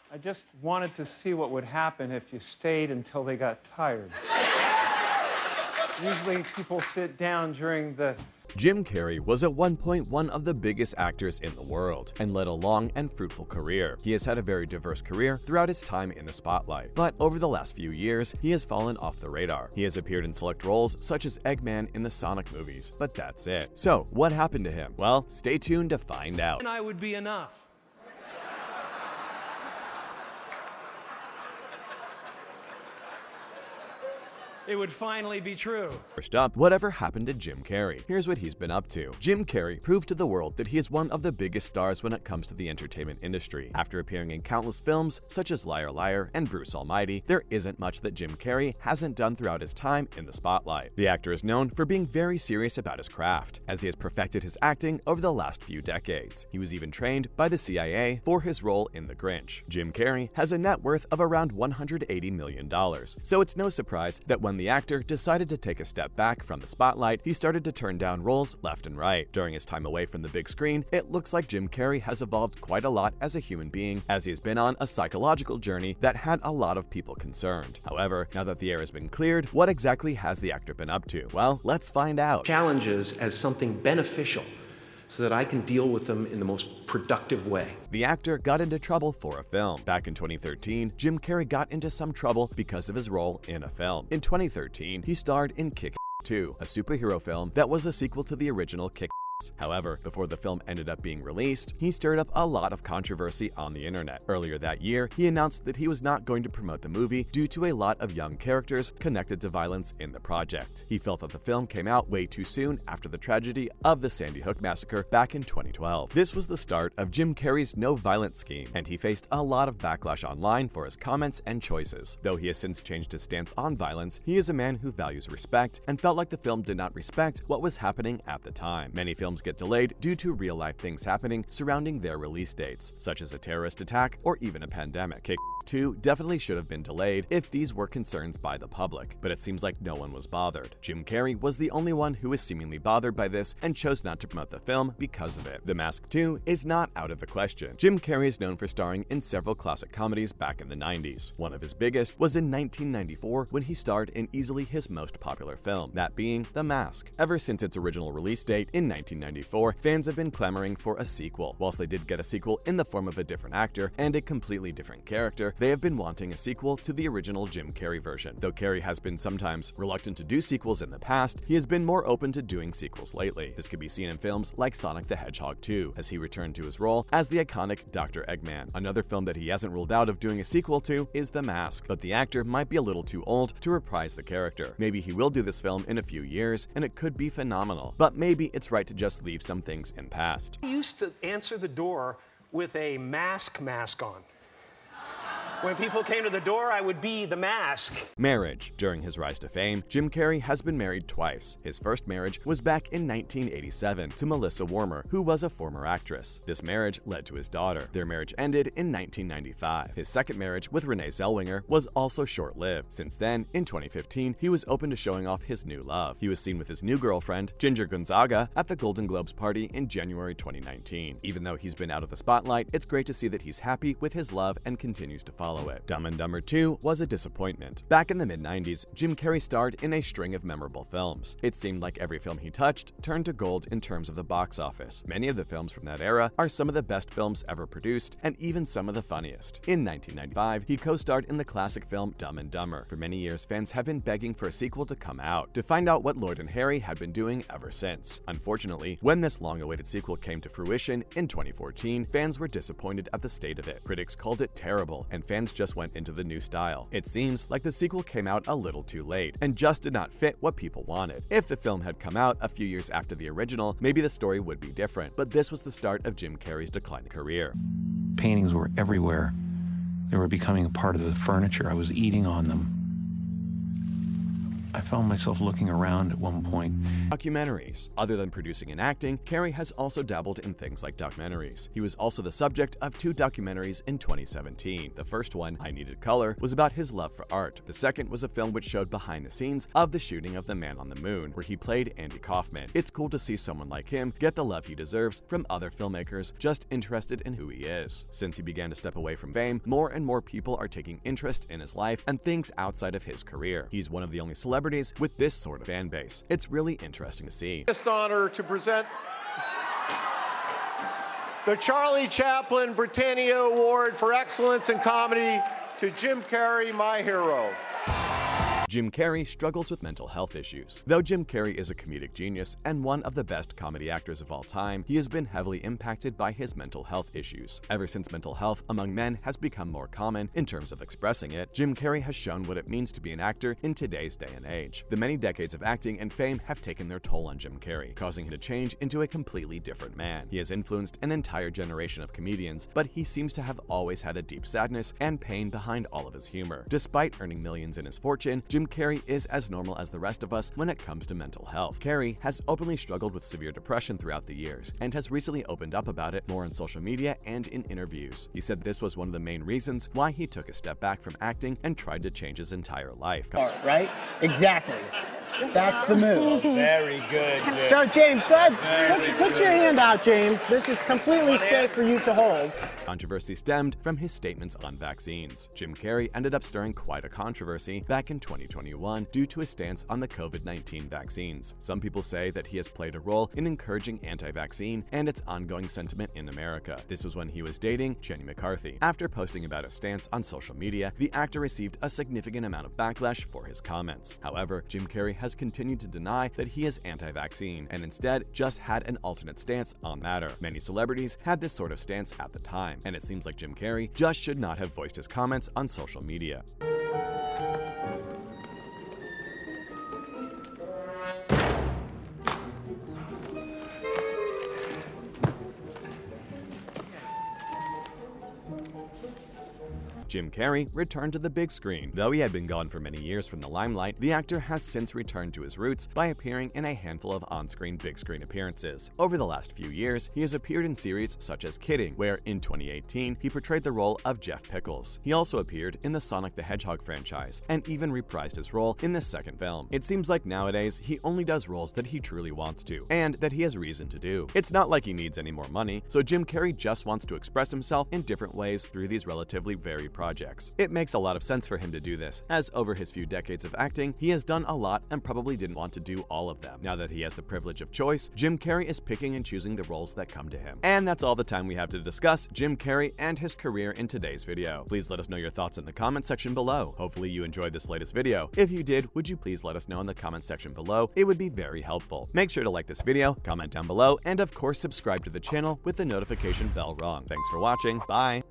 I just wanted to see what would happen if you stayed until they got tired. Usually people sit down during the... Jim Carrey was at one point one of the biggest actors in the world and led a long and fruitful career. He has had a very diverse career throughout his time in the spotlight, but over the last few years, he has fallen off the radar. He has appeared in select roles such as Eggman in the Sonic movies, but that's it. So, what happened to him? Well, stay tuned to find out. And I would be enough. It would finally be true. First up, whatever happened to Jim Carrey? Here's what he's been up to. Jim Carrey proved to the world that he is one of the biggest stars when it comes to the entertainment industry. After appearing in countless films such as Liar Liar and Bruce Almighty, there isn't much that Jim Carrey hasn't done throughout his time in the spotlight. The actor is known for being very serious about his craft, as he has perfected his acting over the last few decades. He was even trained by the CIA for his role in The Grinch. Jim Carrey has a net worth of around $180 million, so it's no surprise that when the actor decided to take a step back from the spotlight, he started to turn down roles left and right. During his time away from the big screen, it looks like Jim Carrey has evolved quite a lot as a human being, as he has been on a psychological journey that had a lot of people concerned. However, now that the air has been cleared, what exactly has the actor been up to? Well, let's find out. Challenges as something beneficial, so that I can deal with them in the most productive way. The actor got into trouble for a film. Back in 2013, Jim Carrey got into some trouble because of his role in a film. In 2013, he starred in Kick-Ass 2, a superhero film that was a sequel to the original Kick-Ass. However, before the film ended up being released, he stirred up a lot of controversy on the internet. Earlier that year, he announced that he was not going to promote the movie due to a lot of young characters connected to violence in the project. He felt that the film came out way too soon after the tragedy of the Sandy Hook massacre back in 2012. This was the start of Jim Carrey's no violence scheme, and he faced a lot of backlash online for his comments and choices. Though he has since changed his stance on violence, he is a man who values respect and felt like the film did not respect what was happening at the time. Many films get delayed due to real-life things happening surrounding their release dates, such as a terrorist attack or even a pandemic. Kick-Ass 2 definitely should have been delayed if these were concerns by the public, but it seems like no one was bothered. Jim Carrey was the only one who was seemingly bothered by this and chose not to promote the film because of it. The Mask 2 is not out of the question. Jim Carrey is known for starring in several classic comedies back in the 90s. One of his biggest was in 1994 when he starred in easily his most popular film, that being The Mask. Ever since its original release date in 1994, fans have been clamoring for a sequel. Whilst they did get a sequel in the form of a different actor and a completely different character, they have been wanting a sequel to the original Jim Carrey version. Though Carrey has been sometimes reluctant to do sequels in the past, he has been more open to doing sequels lately. This could be seen in films like Sonic the Hedgehog 2, as he returned to his role as the iconic Dr. Eggman. Another film that he hasn't ruled out of doing a sequel to is The Mask, but the actor might be a little too old to reprise the character. Maybe he will do this film in a few years, and it could be phenomenal, but maybe it's right to just leave some things in past. I used to answer the door with a mask on. When people came to the door, I would be the mask. Marriage. During his rise to fame, Jim Carrey has been married twice. His first marriage was back in 1987 to Melissa Warmer, who was a former actress. This marriage led to his daughter. Their marriage ended in 1995. His second marriage with Renee Zellweger was also short-lived. Since then, in 2015, he was open to showing off his new love. He was seen with his new girlfriend, Ginger Gonzaga, at the Golden Globes party in January 2019. Even though he's been out of the spotlight, it's great to see that he's happy with his love and continues to follow it. Dumb and Dumber 2 was a disappointment. Back in the mid-90s, Jim Carrey starred in a string of memorable films. It seemed like every film he touched turned to gold in terms of the box office. Many of the films from that era are some of the best films ever produced, and even some of the funniest. In 1995, he co-starred in the classic film Dumb and Dumber. For many years, fans have been begging for a sequel to come out, to find out what Lloyd and Harry had been doing ever since. Unfortunately, when this long-awaited sequel came to fruition in 2014, fans were disappointed at the state of it. Critics called it terrible, and fans just went into the new style. It seems like the sequel came out a little too late and just did not fit what people wanted. If the film had come out a few years after the original, maybe the story would be different, but this was the start of Jim Carrey's declining career. Paintings were everywhere. They were becoming a part of the furniture. I was eating on them. I found myself looking around at one point. Documentaries. Other than producing and acting, Carrey has also dabbled in things like documentaries. He was also the subject of 2 documentaries in 2017. The first one, I Needed Color, was about his love for art. The second was a film which showed behind the scenes of the shooting of The Man on the Moon, where he played Andy Kaufman. It's cool to see someone like him get the love he deserves from other filmmakers just interested in who he is. Since he began to step away from fame, more and more people are taking interest in his life and things outside of his career. He's one of the only celebrities with this sort of fan base. It's really interesting to see. Honor to present the Charlie Chaplin Britannia Award for Excellence in Comedy to Jim Carrey, my hero. Jim Carrey struggles with mental health issues. Though Jim Carrey is a comedic genius and one of the best comedy actors of all time, he has been heavily impacted by his mental health issues. Ever since mental health among men has become more common in terms of expressing it, Jim Carrey has shown what it means to be an actor in today's day and age. The many decades of acting and fame have taken their toll on Jim Carrey, causing him to change into a completely different man. He has influenced an entire generation of comedians, but he seems to have always had a deep sadness and pain behind all of his humor. Despite earning millions in his fortune, Jim Carrey is as normal as the rest of us when it comes to mental health. Carrey has openly struggled with severe depression throughout the years and has recently opened up about it more on social media and in interviews. He said this was one of the main reasons why he took a step back from acting and tried to change his entire life. Right? Exactly. That's the move. Very good. So, James, go ahead. Put your hand out, James. This is completely safe for you to hold. Controversy stemmed from his statements on vaccines. Jim Carrey ended up stirring quite a controversy back in 2021 due to his stance on the COVID-19 vaccines. Some people say that he has played a role in encouraging anti-vaccine and its ongoing sentiment in America. This was when he was dating Jenny McCarthy. After posting about his stance on social media, the actor received a significant amount of backlash for his comments. However, Jim Carrey has continued to deny that he is anti-vaccine and instead just had an alternate stance on the matter. Many celebrities had this sort of stance at the time, and it seems like Jim Carrey just should not have voiced his comments on social media. Jim Carrey returned to the big screen. Though he had been gone for many years from the limelight, the actor has since returned to his roots by appearing in a handful of on-screen big screen appearances. Over the last few years, he has appeared in series such as Kidding, where in 2018 he portrayed the role of Jeff Pickles. He also appeared in the Sonic the Hedgehog franchise and even reprised his role in the second film. It seems like nowadays he only does roles that he truly wants to, and that he has reason to do. It's not like he needs any more money, so Jim Carrey just wants to express himself in different ways through these relatively varied projects. It makes a lot of sense for him to do this, as over his few decades of acting, he has done a lot and probably didn't want to do all of them. Now that he has the privilege of choice, Jim Carrey is picking and choosing the roles that come to him. And that's all the time we have to discuss Jim Carrey and his career in today's video. Please let us know your thoughts in the comment section below. Hopefully you enjoyed this latest video. If you did, would you please let us know in the comment section below? It would be very helpful. Make sure to like this video, comment down below, and of course subscribe to the channel with the notification bell on. Thanks for watching. Bye!